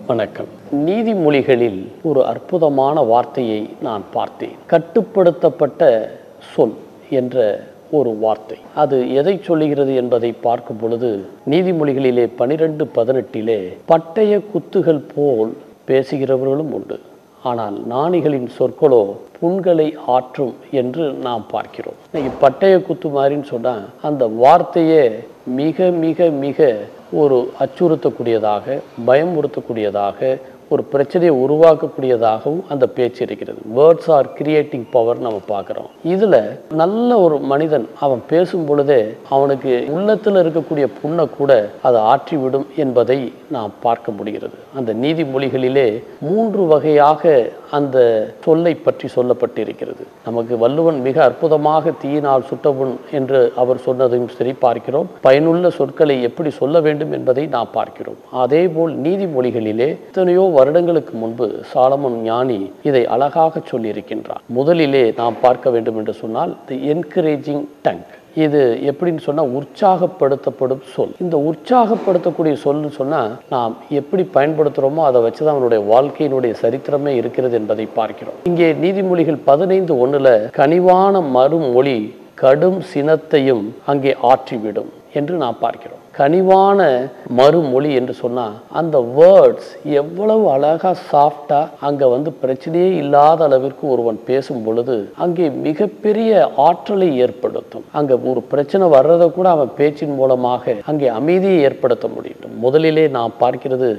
வணக்கம். நீதிமொழிகளில் ஒரு அற்புதமான வார்த்தையை நான் பார்த்தேன். கட்டுப்படுத்தப்பட்ட சொல் என்ற ஒரு வார்த்தை. அது எதை சொல்லுகிறது என்பதை பார்க்கும் பொழுது நீதிமொழிகளிலே 12:18 பட்டய குத்துகள் போல் பேசுகிறவர்களும் உண்டு, ஆனால் ஞானிகளின் சொற்களோ புண்களை ஆற்றும் என்று நாம் பார்க்கிறோம். இன்னைக்கு பட்டய குத்து மாதிரின்னு சொன்னால் அந்த வார்த்தையே மிக மிக மிக ஒரு அச்சுறுத்தக்கூடியதாக, பயமுறுத்தக்கூடியதாக, ஒரு பிரச்சனையை உருவாக்கக்கூடியதாகவும் அந்த பேச்சு இருக்கிறது. வேர்ட்ஸ் ஆர் கிரியேட்டிங் பவர் நம்ம பார்க்குறோம். இதில் நல்ல ஒரு மனிதன் அவன் பேசும் பொழுதே அவனுக்கு உள்ளத்தில் இருக்கக்கூடிய புண்ணை கூட அதை ஆற்றிவிடும் என்பதை நாம் பார்க்க முடிகிறது. அந்த நீதிமொழிகளிலே 3 வகையாக அந்த சொல்லை பற்றி சொல்லப்பட்டிருக்கிறது. நமக்கு வள்ளுவன் மிக அற்புதமாக தீயினால் சுட்டபுண் என்று அவர் சொன்னதையும் சரி பார்க்கிறோம். பயனுள்ள சொற்களை எப்படி சொல்ல வேண்டும் என்பதை நாம் பார்க்கிறோம். அதேபோல் நீதிமொழிகளிலே எத்தனையோ வருடங்களுக்கு முன்பு சாலமன் ஞானி இதை அழகாக சொல்லியிருக்கின்றார். முதலிலே நாம் பார்க்க வேண்டும் என்று சொன்னால் தி என்கரேஜிங் டங். இது எப்படின்னு சொன்னால் உற்சாகப்படுத்தப்படும் சொல். இந்த உற்சாகப்படுத்தக்கூடிய சொல்னு சொன்னால் நாம் எப்படி பயன்படுத்துகிறோமோ அதை வச்சு தான் அவனுடைய வாழ்க்கையினுடைய சரித்திரமே இருக்கிறது என்பதை பார்க்கிறோம். இங்கே நீதிமொழிகள் 15:1 கனிவான மறுமொழி கடும் சினத்தையும் அங்கே ஆற்றிவிடும் என்று நாம் பார்க்கிறோம். கனிவான மறுமொழி என்று சொன்னால் அந்த வேர்ட்ஸ் எவ்வளவு அழகாக சாஃப்டாக அங்கே பிரச்சனையே இல்லாத அளவிற்கு ஒருவன் பேசும் பொழுது அங்கே மிகப்பெரிய ஆற்றலை ஏற்படுத்தும். அங்கே ஒரு பிரச்சனை வர்றதை கூட அவன் பேச்சின் மூலமாக அங்கே அமைதியை ஏற்படுத்த முடியும். முதலிலே நாம் பார்க்கிறது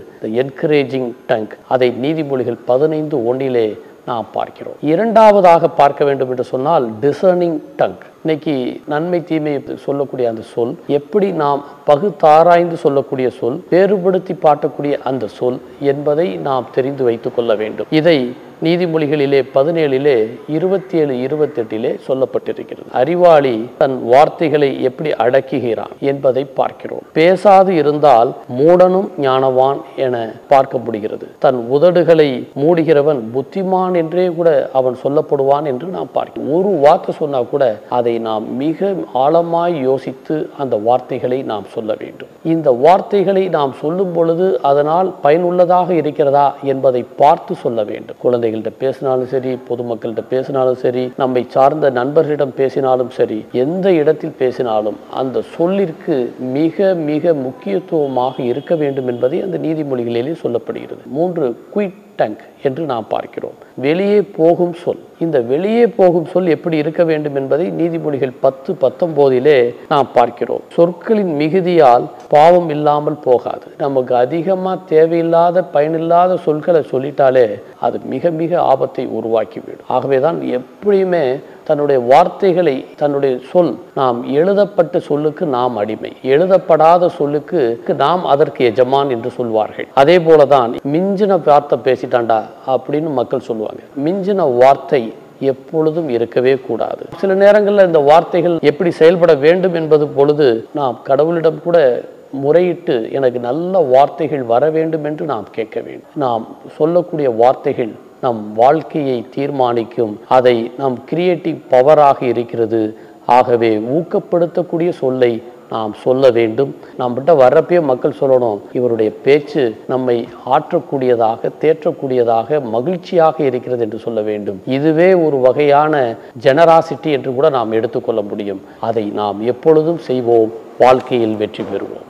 என்கரேஜிங் டங். அதை நீதிமொழிகள் 15:1 நாம் பார்க்கிறோம். இரண்டாவதாக பார்க்க வேண்டும் என்று சொன்னால் டிசர்னிங் டங். இன்னைக்கு நன்மை தீமையை சொல்லக்கூடிய அந்த சொல், எப்படி நாம் பகுத்தாராய்ந்து சொல்லக்கூடிய சொல், வேறுபடுத்தி பாட்டக்கூடிய அந்த சொல் என்பதை நாம் தெரிந்து வைத்துக் கொள்ள வேண்டும். இதை நீதிமொழிகளிலே 17 27-28 சொல்லப்பட்டிருக்கிறது. அறிவாளி தன் வார்த்தைகளை எப்படி அடக்குகிறான் என்பதை பார்க்கிறோம். பேசாது இருந்தால் மூடனும் ஞானவான் என பார்க்க முடிகிறது. தன் உதடுகளை மூடுகிறவன் புத்திமான் என்றே கூட அவன் சொல்லப்படுவான் என்று நாம் பார்க்கிறோம். ஒரு வார்த்தை சொன்னா கூட அதை நாம் மிக ஆழமாய் யோசித்து அந்த வார்த்தைகளை நாம் சொல்ல வேண்டும். இந்த வார்த்தைகளை நாம் சொல்லும் பொழுது அதனால் பயனுள்ளதாக இருக்கிறதா என்பதை பார்த்து சொல்ல வேண்டும். குழந்தைகள்கிட்ட பேசினாலும் சரி, பொதுமக்கள்கிட்ட பேசினாலும் சரி, நம்மை சார்ந்த நண்பர்களிடம் பேசினாலும் சரி, எந்த இடத்தில் பேசினாலும் அந்த சொல்லிற்கு மிக மிக முக்கியத்துவமாக இருக்க வேண்டும் என்பதை அந்த நீதிமொழிகளிலே சொல்லப்படுகிறது. 3 குயிட் டங் என்று நாம் பார்க்கிறோம். வெளியே போகும் சொல். இந்த வெளியே போகும் சொல் எப்படி இருக்க வேண்டும் என்பதை நீதிமொழிகள் 10:19 நாம் பார்க்கிறோம். சொற்களின் மிகுதியால் பாவம் இல்லாமல் போகாது. நமக்கு அதிகமாக தேவையில்லாத பயனில்லாத சொற்களை சொல்லிட்டாலே அது மிக மிக ஆபத்தை உருவாக்கிவிடும். ஆகவேதான் எப்படியுமே தன்னுடைய வார்த்தைகளை, தன்னுடைய சொல், நாம் எழுதப்பட்ட சொல்லுக்கு நாம் அடிமை, எழுதப்படாத சொல்லுக்கு நாம் அதற்கு எஜமான் என்று சொல்வார்கள். அதே போலதான் மிஞ்சின வார்த்தை பேசிட்டாண்டா அப்படின்னு மக்கள் சொல்லுவாங்க. மிஞ்சின வார்த்தை எப்பொழுதும் இருக்கவே கூடாது. சில நேரங்களில் இந்த வார்த்தைகள் எப்படி செயல்பட வேண்டும் என்பது பொழுது நாம் கடவுளிடம் கூட முறையிட்டு எனக்கு நல்ல வார்த்தைகள் வர வேண்டும் என்று நாம் கேட்க வேண்டும். நாம் சொல்லக்கூடிய வார்த்தைகள் நம் வாழ்க்கையை தீர்மானிக்கும். அதை நம் கிரியேட்டிவ் பவராக இருக்கிறது. ஆகவே ஊக்கப்படுத்தக்கூடிய சொல்லை நாம் சொல்ல வேண்டும். நம்மகிட்ட வர்றப்பே மக்கள் சொல்லணும், இவருடைய பேச்சு நம்மை ஆற்றக்கூடியதாக, தேற்றக்கூடியதாக, மகிழ்ச்சியாக இருக்கிறது என்று சொல்ல வேண்டும். இதுவே ஒரு வகையான ஜெனராசிட்டி என்று கூட நாம் எடுத்துக்கொள்ள முடியும். அதை நாம் எப்பொழுதும் செய்வோம். வாழ்க்கையில் வெற்றி பெறுவோம்.